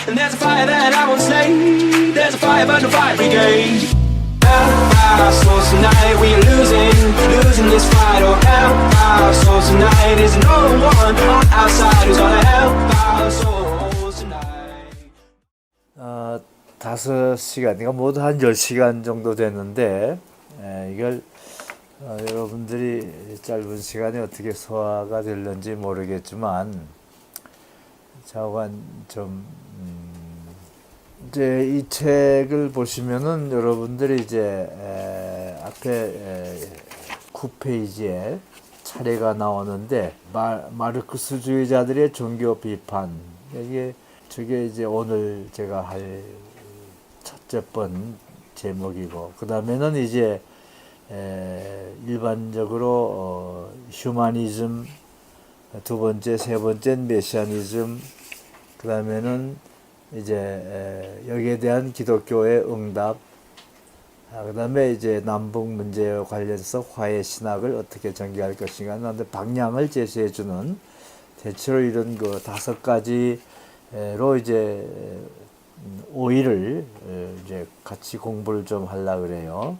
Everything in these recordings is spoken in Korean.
And there's a fire that I won't slay. There's a fire but no fire brigade. Help our souls tonight, we are losing this fight. Oh, help our souls tonight. There's no one on our side who's gonna help our souls tonight. 5시간, 그러니까 모두 한 10시간 정도 됐는데, 이걸 여러분들이 짧은 시간에 어떻게 소화가 될는지 모르겠지만, 좌우간 좀, 이제 이 책을 보시면은 여러분들이 이제, 앞에 9페이지에 차례가 나오는데, 마르크스주의자들의 종교 비판. 저게 이제 오늘 제가 할 첫째 번 제목이고, 그 다음에는 이제 일반적으로 휴머니즘, 두 번째, 세 번째는 메시아니즘, 그 다음에는 이제 여기에 대한 기독교의 응답, 그 다음에 이제 남북 문제와 관련해서 화해 신학을 어떻게 전개할 것인가 하는 방향을 제시해주는 대체로 이런 그 5가지로 이제 5일을 이제 같이 공부를 좀 하려고 그래요.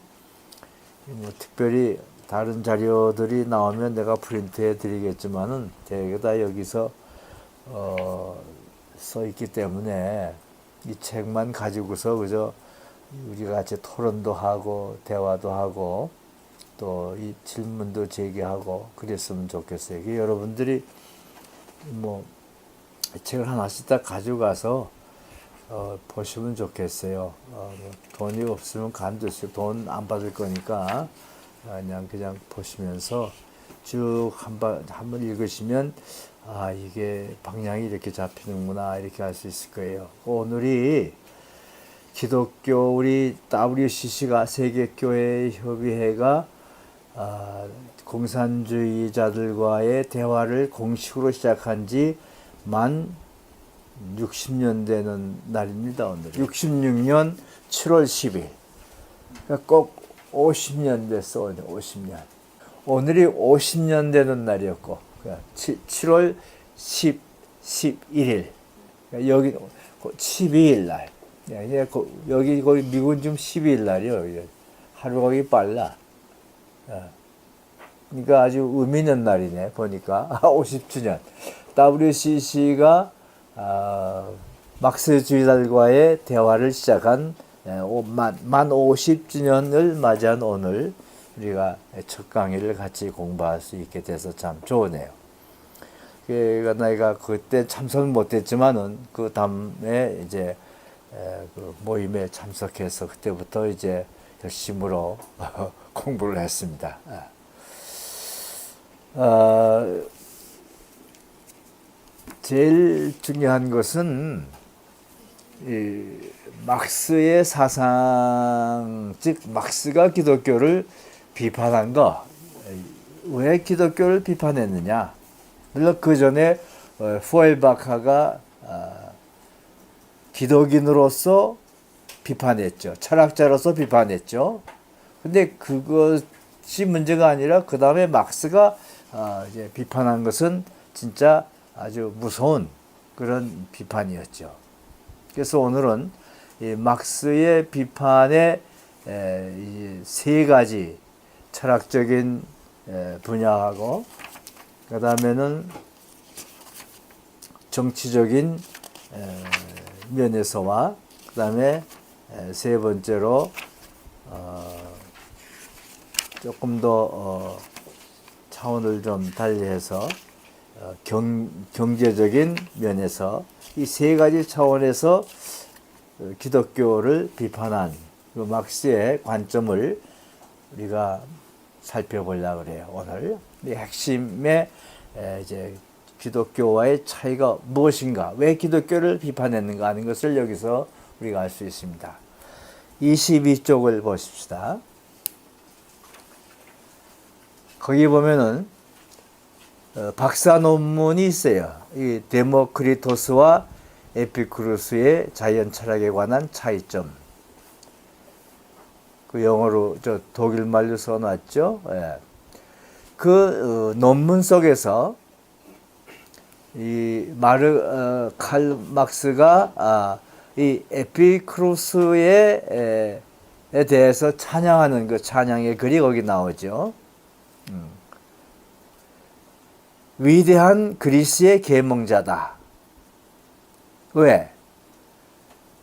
뭐 특별히 다른 자료들이 나오면 내가 프린트해 드리겠지만은 대개 다 여기서 써 있기 때문에 이 책만 가지고서 그저 우리가 같이 토론도 하고 대화도 하고 또 이 질문도 제기하고 그랬으면 좋겠어요. 여러분들이 뭐 책을 하나씩 다 가져가서 보시면 좋겠어요. 뭐 돈이 없으면 간두시고 돈 안 받을 거니까 그냥 보시면서 쭉 한번 읽으시면 이게 방향이 이렇게 잡히는구나 이렇게 할 수 있을 거예요. 오늘이 기독교 우리 WCC가 세계교회협의회가 공산주의자들과의 대화를 공식으로 시작한 지 만 60년 되는 날입니다. 오늘 66년 7월 10일. 그러니까 꼭 50년 됐어. 오늘 50년. 오늘이 50년 되는 날이었고 7월 11일. 여기 12일 날. 여기 거기 미국은 지금 12일 날이요. 하루가 거기 빨라. 그러니까 아주 의미 있는 날이네. 보니까 50주년. WCC가 막스주의자들과의 대화를 시작한 만 50주년을 맞이한 오늘 우리가 첫 강의를 같이 공부할 수 있게 돼서 참 좋으네요. 그러니까 내가 그때 참석을 못했지만은 그 다음에 이제 그 모임에 참석해서 그때부터 이제 열심으로 공부를 했습니다. 제일 중요한 것은 이 막스의 사상, 즉 막스가 기독교를 비판한 거. 왜 기독교를 비판했느냐? 물론 그 전에 후엘바카가 기독인으로서 비판했죠. 철학자로서 비판했죠. 근데 그것이 문제가 아니라 그 다음에 막스가 이제 비판한 것은 진짜 아주 무서운 그런 비판이었죠. 그래서 오늘은 이 막스의 비판의 세 가지 철학적인 분야하고 그 다음에는 정치적인 면에서와 그 다음에 세 번째로 조금 더 차원을 좀 달리해서 경제적인 면에서 이 세 가지 차원에서 기독교를 비판한 그 막스의 관점을 우리가 살펴보려고 그래요. 오늘 이 핵심의 이제 기독교와의 차이가 무엇인가, 왜 기독교를 비판했는가 하는 것을 여기서 우리가 알 수 있습니다. 22쪽을 보십시다. 거기 보면은 박사 논문이 있어요. 이 데모크리토스와 에피쿠루스의 자연 철학에 관한 차이점. 그 영어로 독일 말로 써놨죠. 그 논문 속에서 칼 막스가 이 에피쿠로스에 대해서 찬양하는 그 찬양의 글이 거기 나오죠. 위대한 그리스의 계몽자다. 왜?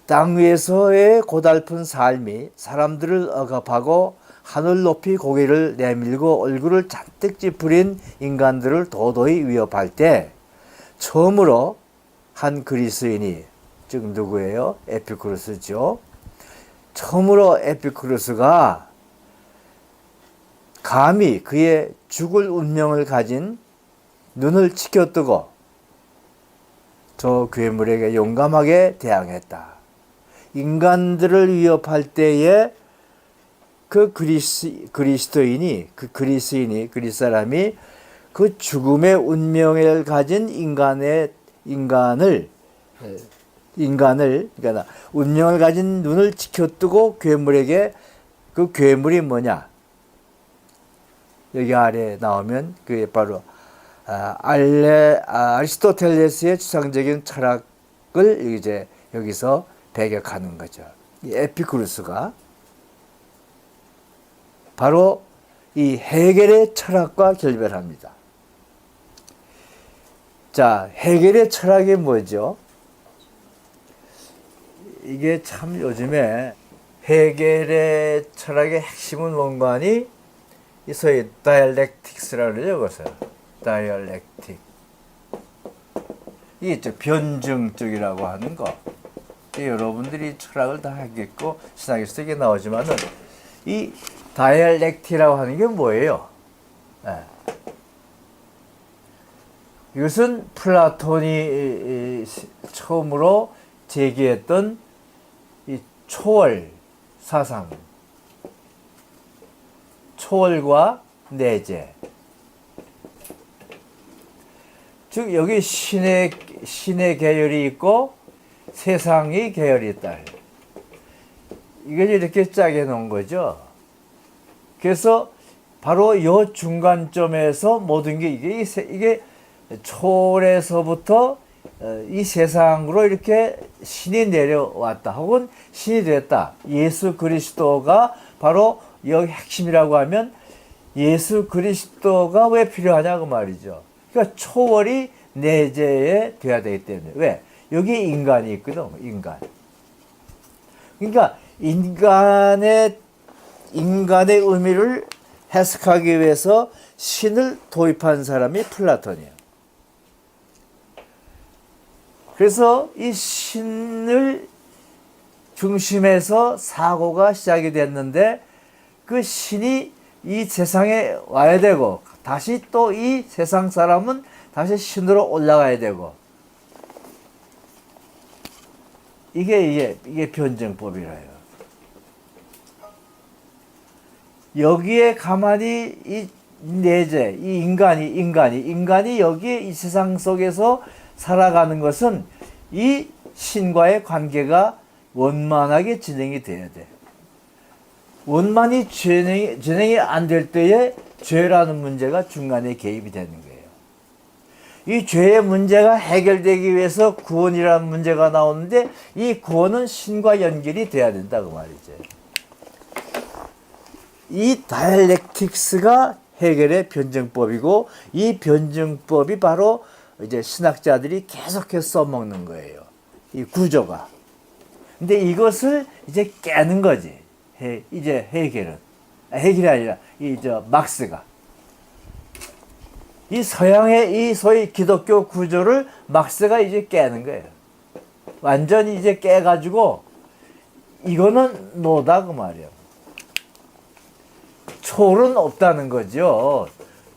땅 위에서의 고달픈 삶이 사람들을 억압하고 하늘 높이 고개를 내밀고 얼굴을 잔뜩 찌푸린 인간들을 도도히 위협할 때 처음으로 한 그리스인이, 즉 누구예요? 에피쿠로스죠. 처음으로 에피쿠로스가 감히 그의 죽을 운명을 가진 눈을 치켜뜨고 저 괴물에게 용감하게 대항했다. 인간들을 위협할 때에 그 그리스인이 그리스 사람이 그 죽음의 운명을 가진 인간을 그러니까 운명을 가진 눈을 치켜뜨고 괴물에게, 그 괴물이 뭐냐? 여기 아래 나오면 그게 바로 아리스토텔레스의 추상적인 철학을 이제 여기서 배격하는 거죠. 이 에피쿠로스가 바로 이 헤겔의 철학과 결별합니다. 자, 헤겔의 철학이 뭐죠? 이게 참 요즘에 헤겔의 철학의 핵심은 뭔가니 이 소위 다이얼렉틱스라고 그러죠, 그것을. 다이얼렉틱. 이게 있죠, 변증적이라고 하는 거. 여러분들이 철학을 다 하겠고 신학에서 이게 나오지만은 이 다이얼렉틱이라고 하는 게 뭐예요? 이것은 플라톤이 처음으로 제기했던 이 초월 사상, 초월과 내재. 즉 여기 신의 계열이 있고 세상의 계열이 있다. 이걸 이렇게 짜게 놓은 거죠. 그래서 바로 이 중간점에서 모든 게 이게 초월에서부터 이 세상으로 이렇게 신이 내려왔다. 혹은 신이 됐다. 예수 그리스도가 바로 여기 핵심이라고 하면 예수 그리스도가 왜 필요하냐고 말이죠. 그러니까 초월이 내재에 돼야 되기 때문에. 왜? 여기 인간이 있거든. 인간. 그러니까 인간의 의미를 해석하기 위해서 신을 도입한 사람이 플라톤이에요. 그래서 이 신을 중심에서 사고가 시작이 됐는데 그 신이 이 세상에 와야 되고 다시 또 이 세상 사람은 다시 신으로 올라가야 되고 이게 변증법이라요. 여기에 가만히 이 내재, 이 인간이 여기에 이 세상 속에서 살아가는 것은 이 신과의 관계가 원만하게 진행이 돼야 돼. 원만히 진행이 안 될 때에 죄라는 문제가 중간에 개입이 되는 거예요. 이 죄의 문제가 해결되기 위해서 구원이라는 문제가 나오는데 이 구원은 신과 연결이 돼야 된다고 말이죠. 이 다이얼렉틱스가 해결의 변증법이고 이 변증법이 바로 이제 신학자들이 계속해서 써먹는 거예요. 이 구조가. 근데 이것을 이제 깨는 거지. 이제 해결이 아니라 막스가. 이 서양의 이 소위 기독교 구조를 막스가 이제 깨는 거예요. 완전히 이제 깨가지고 이거는 노다 그 말이에요. 초월은 없다는 거죠.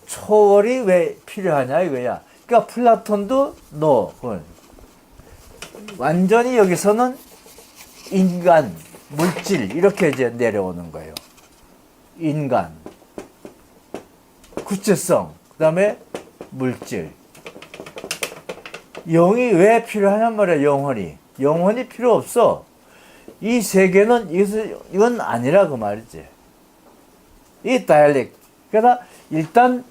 초월이 왜 필요하냐 이거야. 그러니까 플라톤도 노. 완전히 여기서는 인간, 물질 이렇게 이제 내려오는 거예요. 인간, 구체성, 그 다음에 물질. 영이 왜 필요하냔 말이야. 영혼이 필요 없어. 이 세계는 이건 아니라 그 말이지. 이 다이얼렉. 그러나 일단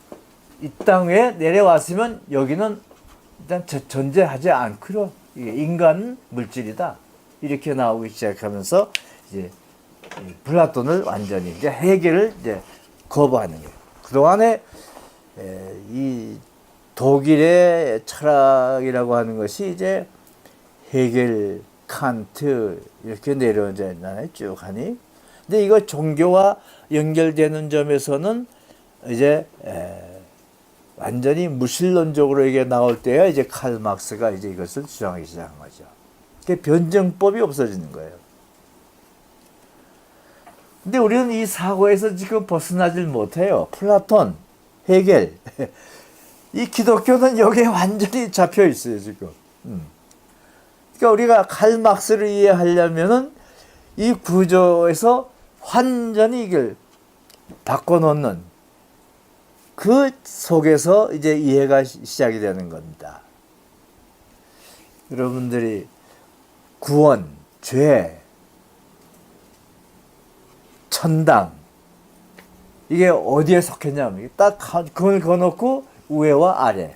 이 땅에 내려왔으면 여기는 일단 존재하지 않고요. 이게 인간 물질이다. 이렇게 나오기 시작하면서 이제 플라톤을 완전히 이제 해결을 이제 거부하는 거예요. 그동안에 이 독일의 철학이라고 하는 것이 이제 헤겔, 칸트 이렇게 내려오잖아요. 쭉 하니. 근데 이거 종교와 연결되는 점에서는 이제 완전히 무신론적으로 이게 나올 때야 이제 칼 막스가 이제 이것을 주장하기 시작한 거죠. 그 변증법이 없어지는 거예요. 근데 우리는 이 사고에서 지금 벗어나질 못해요. 플라톤, 헤겔. 이 기독교는 여기에 완전히 잡혀 있어요, 지금. 그러니까 우리가 칼 막스를 이해하려면은 이 구조에서 완전히 이걸 바꿔놓는 그 속에서 이제 이해가 시작이 되는 겁니다. 여러분들이 구원, 죄, 천당 이게 어디에 속했냐면 딱 그걸 거놓고 위와 아래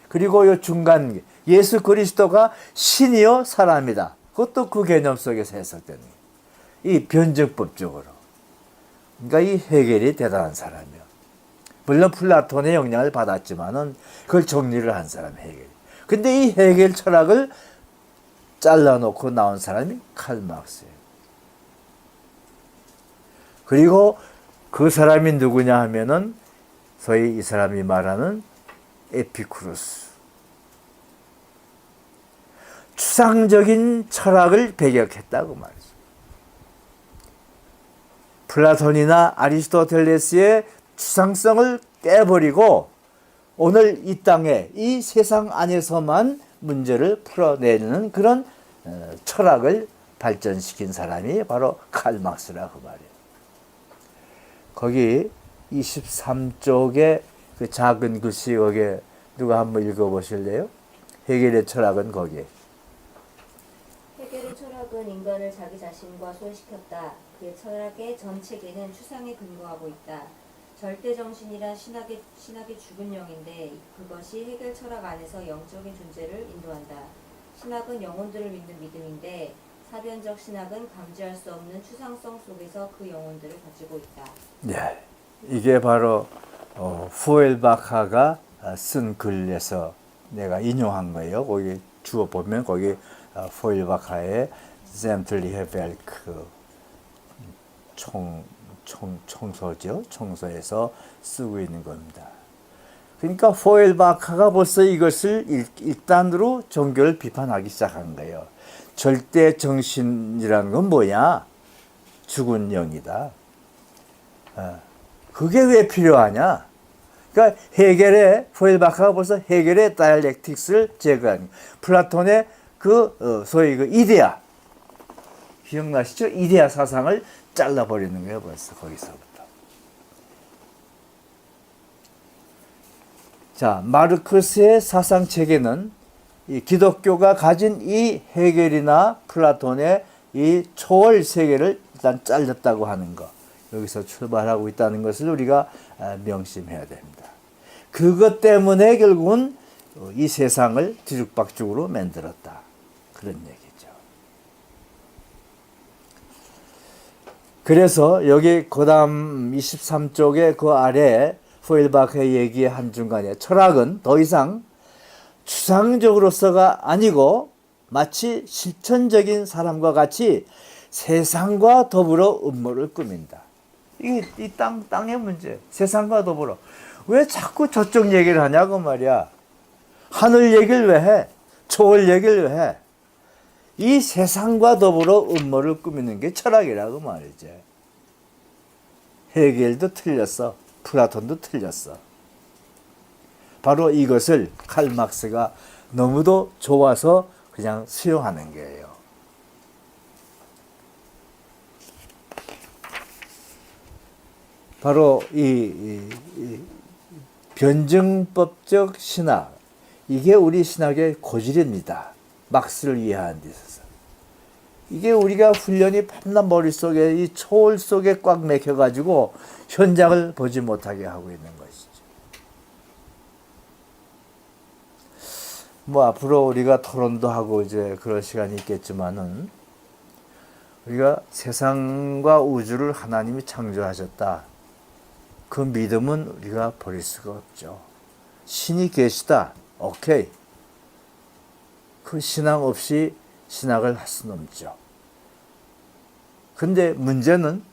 그리고 이 중간 예수 그리스도가 신이요 사람이다. 그것도 그 개념 속에서 해석되는 거예요. 이 변증법적으로. 그러니까 이 헤겔이 대단한 사람이에요. 물론 플라톤의 영향을 받았지만은 그걸 정리를 한 사람이 헤겔. 근데 이 헤겔 철학을 잘라놓고 나온 사람이 칼 막스예요. 그리고 그 사람이 누구냐 하면은 소위 이 사람이 말하는 에피쿠로스. 추상적인 철학을 배격했다고 말이죠. 플라톤이나 아리스토텔레스의 추상성을 깨버리고 오늘 이 땅에 이 세상 안에서만 문제를 풀어내는 그런 철학을 발전시킨 사람이 바로 칼 막스라고 말이에요. 거기 23쪽에 그 작은 글씨 거기에 누가 한번 읽어보실래요? 헤겔의 철학은 거기에. 헤겔의 철학은 인간을 자기 자신과 소외시켰다. 그의 철학의 전 체계는 추상에 근거하고 있다. 절대 정신이란 신학의 죽은 영인데 그것이 헤겔 철학 안에서 영적인 존재를 인도한다. 신학은 영혼들을 믿는 믿음인데 사변적 신학은 감지할 수 없는 추상성 속에서 그 영혼들을 가지고 있다. 네, 이게 바로 후엘바카가 쓴 글에서 내가 인용한 거예요. 거기 주어 보면 거기 후엘바카의 샘틀리헤 벨크 총소죠. 총소에서 쓰고 있는 겁니다. 그러니까 후엘바카가 벌써 이것을 일단으로 종교를 비판하기 시작한 거예요. 절대 정신이라는 건 뭐냐? 죽은 영이다. 그게 왜 필요하냐? 그러니까 헤겔의 후엘바카가 벌써 헤겔의 다이얼렉틱스를 제거한 플라톤의 그 소위 그 이데아 기억나시죠? 이데아 사상을 잘라버리는 거예요. 벌써 거기서부터. 자, 마르크스의 사상 체계는 이 기독교가 가진 이 헤겔이나 플라톤의 이 초월 세계를 일단 잘렸다고 하는 것. 여기서 출발하고 있다는 것을 우리가 명심해야 됩니다. 그것 때문에 결국은 이 세상을 뒤죽박죽으로 만들었다. 그런 얘기죠. 그래서 여기 그다음 23쪽에 그 아래 후엘바크의 얘기의 한중간에 철학은 더 이상 추상적으로서가 아니고 마치 실천적인 사람과 같이 세상과 더불어 음모를 꾸민다. 이게 이 땅의 문제. 세상과 더불어. 왜 자꾸 저쪽 얘기를 하냐고 말이야. 하늘 얘기를 왜 해? 초월 얘기를 왜 해? 이 세상과 더불어 음모를 꾸미는 게 철학이라고 말이지. 헤겔도 틀렸어. 플라톤도 틀렸어. 바로 이것을 칼 막스가 너무도 좋아서 그냥 수용하는 거예요. 바로 이 변증법적 신학, 이게 우리 신학의 고질입니다. 막스를 이해하는 데 있어서. 이게 우리가 훈련이 밤낮 머릿속에 이 초월 속에 꽉 맥혀가지고 현장을 보지 못하게 하고 있는 것이죠. 뭐 앞으로 우리가 토론도 하고 이제 그럴 시간이 있겠지만은 우리가 세상과 우주를 하나님이 창조하셨다. 그 믿음은 우리가 버릴 수가 없죠. 신이 계시다. 오케이. 그 신앙 없이 신학을 할 수는 없죠. 근데 문제는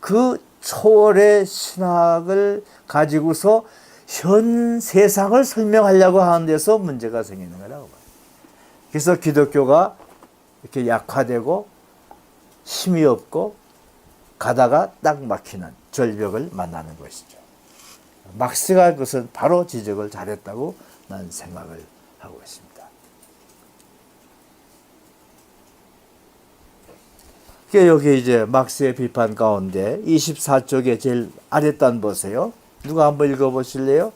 그 초월의 신학을 가지고서 현 세상을 설명하려고 하는 데서 문제가 생기는 거라고 봐요. 그래서 기독교가 이렇게 약화되고 힘이 없고 가다가 딱 막히는 절벽을 만나는 것이죠. 막스가 그것은 바로 지적을 잘했다고 난 생각을 하고 있습니다. 여기 이제 막스의 비판 가운데 24쪽에 제일 아랫단 보세요. 누가 한번 읽어보실래요?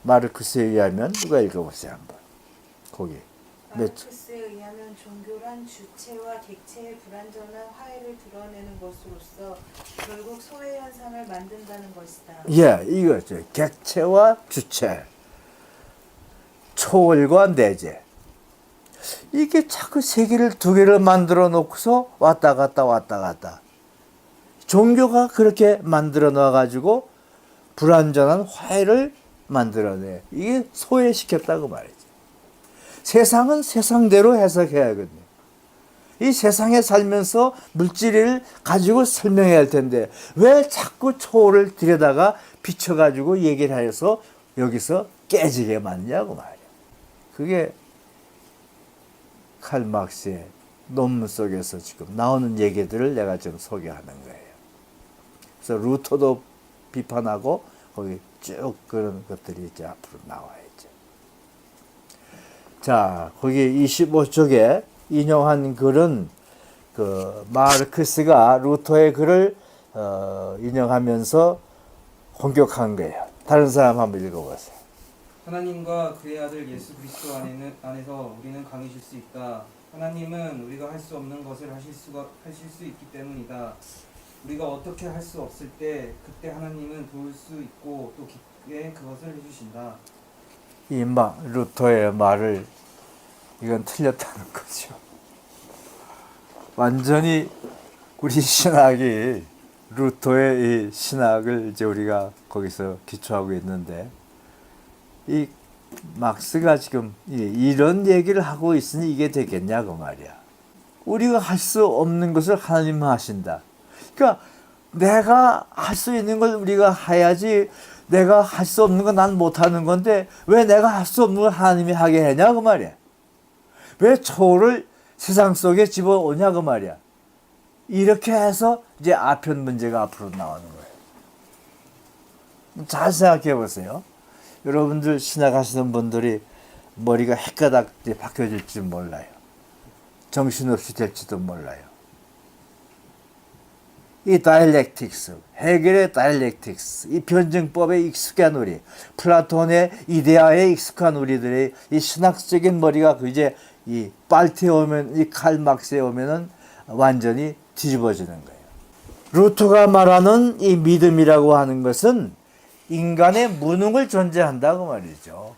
마르크스에 의하면 누가 읽어보세요 한번. 거기. 마르크스에 의하면 종교란 주체와 객체의 불완전한 화해를 드러내는 것으로서 결국 소외 현상을 만든다는 것이다. 예, 이거죠. 객체와 주체, 초월과 내재. 이게 자꾸 세 개를 두 개를 만들어 놓고서 왔다 갔다 왔다 갔다. 종교가 그렇게 만들어 놔가지고 불완전한 화해를 만들어내. 이게 소외시켰다고 말이죠. 세상은 세상대로 해석해야 하거든요. 이 세상에 살면서 물질을 가지고 설명해야 할 텐데 왜 자꾸 초월을 들여다가 비춰가지고 얘기를 해서 여기서 깨지게 만드냐고 말이에요. 그게 칼 막스의 논문 속에서 지금 나오는 얘기들을 내가 좀 소개하는 거예요. 그래서 루터도 비판하고 거기 쭉 그런 것들이 이제 앞으로 나와야죠. 자, 거기 25쪽에 인용한 글은 그 마르크스가 루터의 글을 인용하면서 공격한 거예요. 다른 사람 한번 읽어보세요. 하나님과 그의 아들 예수 그리스도 안에서 우리는 강해질 수 있다. 하나님은 우리가 할 수 없는 것을 하실 수 있기 때문이다. 우리가 어떻게 할 수 없을 때 그때 하나님은 도울 수 있고 또 깊게 그것을 해주신다. 이 루터의 말을 이건 틀렸다는 거죠. 완전히 우리 신학이 루터의 이 신학을 이제 우리가 거기서 기초하고 있는데 이 막스가 지금 이런 얘기를 하고 있으니 이게 되겠냐고 말이야. 우리가 할 수 없는 것을 하나님은 하신다. 그러니까 내가 할 수 있는 걸 우리가 해야지 내가 할 수 없는 건 난 못하는 건데 왜 내가 할 수 없는 걸 하나님이 하게 하냐고 말이야. 왜 초를 세상 속에 집어오냐고 말이야. 이렇게 해서 이제 아편 문제가 앞으로 나오는 거예요. 잘 생각해 보세요. 여러분들 신학하시는 분들이 머리가 헷가닥 바뀌어질지 몰라요. 정신없이 될지도 몰라요. 이 다이렉틱스, 헤겔의 다이렉틱스, 이 변증법에 익숙한 우리, 플라톤의 이데아에 익숙한 우리들의 이 신학적인 머리가 이제 이 빨트에 오면, 이 칼 막스에 오면은 완전히 뒤집어지는 거예요. 루터가 말하는 이 믿음이라고 하는 것은 인간의 무능을 존재한다고 말이죠.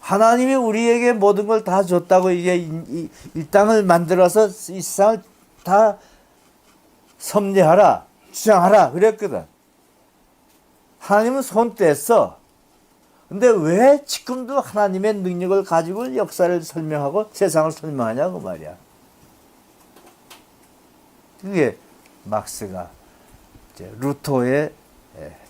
하나님이 우리에게 모든 걸 다 줬다고 이게 이 땅을 만들어서 이 세상을 다 섭리하라, 주장하라 그랬거든. 하나님은 손 뗐어. 근데 왜 지금도 하나님의 능력을 가지고 역사를 설명하고 세상을 설명하냐고 말이야. 그게 막스가 이제 루터의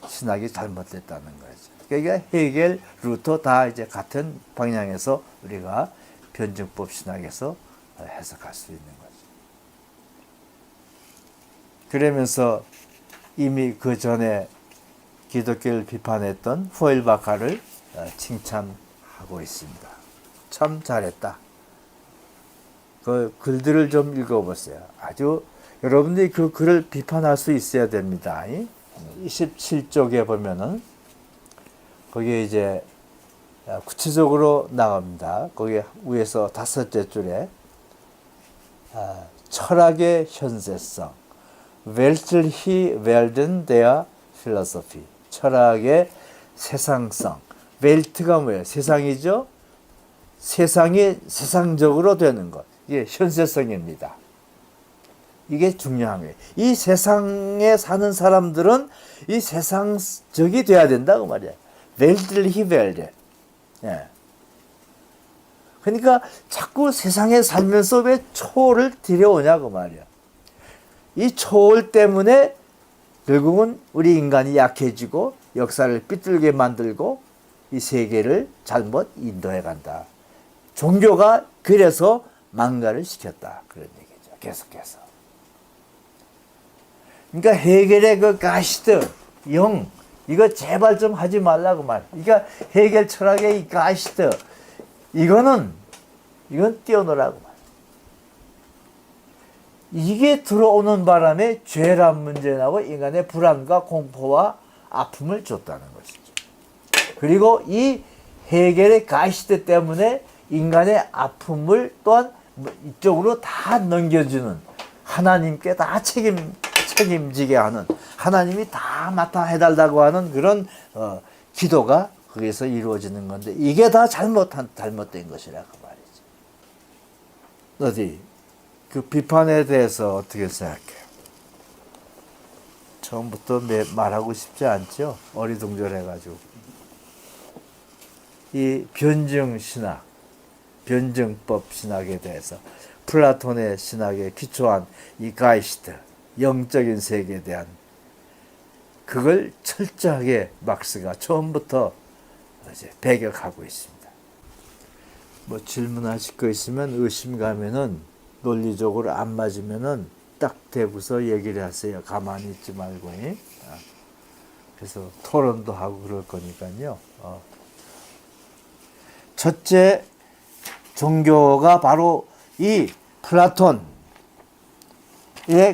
신학이 잘못됐다는 거죠. 그러니까 헤겔, 루터 다 이제 같은 방향에서 우리가 변증법 신학에서 해석할 수 있는 거죠. 그러면서 이미 그 전에 기독교를 비판했던 후엘바카를 칭찬하고 있습니다. 참 잘했다. 그 글들을 좀 읽어보세요. 아주 여러분들이 그 글을 비판할 수 있어야 됩니다. 27쪽에 보면은 거기에 이제 구체적으로 나갑니다. 거기 위에서 5째 줄에 철학의 현세성, weltliche Welten der Philosophie, 철학의 세상성. 웰트가 뭐예요? 세상이죠. 세상이 세상적으로 되는 것. 이게 현세성입니다. 이게 중요한 거예요. 이 세상에 사는 사람들은 이 세상적이 돼야 된다고 말이야. 웰트리히벨데. 예. 그러니까 자꾸 세상에 살면서 왜 초월을 들여오냐고 말이야. 이 초월 때문에 결국은 우리 인간이 약해지고 역사를 삐뚤게 만들고 이 세계를 잘못 인도해 간다. 종교가 그래서 망가를 시켰다. 그런 얘기죠. 계속해서. 그러니까 헤겔의 그 가시트, 영, 이거 제발 좀 하지 말라고 말. 그러니까 헤겔 철학의 이 가시트, 이건 띄워놓으라고 말. 이게 들어오는 바람에 죄란 문제 나고 인간의 불안과 공포와 아픔을 줬다는 것이죠. 그리고 이 헤겔의 가시트 때문에 인간의 아픔을 또한 이쪽으로 다 넘겨주는 하나님께 다 책임지게 하는 하나님이 다 맡아 해달라고 하는 그런 기도가 거기서 이루어지는 건데 이게 다 잘못된 것이라고 말이죠. 어디 그 비판에 대해서 어떻게 생각해요? 처음부터 말하고 싶지 않죠? 어리둥절해가지고. 이 변증신학, 변증법 신학에 대해서 플라톤의 신학에 기초한 이 가이스트, 영적인 세계에 대한 그걸 철저하게 막스가 처음부터 이제 배격하고 있습니다. 뭐 질문하실 거 있으면 의심가면은 논리적으로 안 맞으면은 딱 대고서 얘기를 하세요. 가만히 있지 말고. 그래서 토론도 하고 그럴 거니까요. 첫째 종교가 바로 이 플라톤에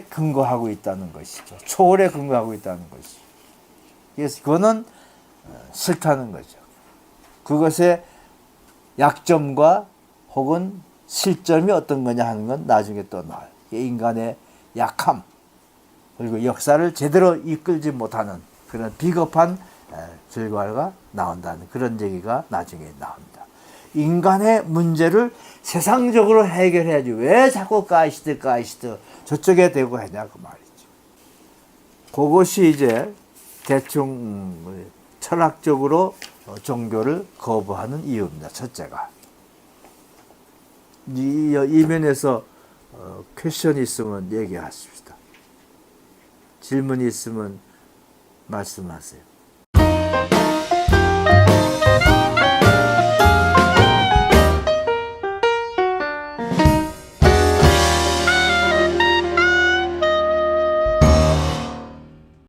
근거하고 있다는 것이죠. 초월에 근거하고 있다는 것이죠. 그래서 그거는 싫다는 거죠. 그것의 약점과 혹은 실점이 어떤 거냐 하는 건 나중에 또 나와요. 인간의 약함 그리고 역사를 제대로 이끌지 못하는 그런 비겁한 결과가 나온다는 그런 얘기가 나중에 나옵니다. 인간의 문제를 세상적으로 해결해야지 왜 자꾸 가이스트 저쪽에 대고 하냐고 말이죠. 그것이 이제 대충 철학적으로 종교를 거부하는 이유입니다. 첫째가. 이 면에서 퀘션이 있으면 얘기하십시다. 질문이 있으면 말씀하세요.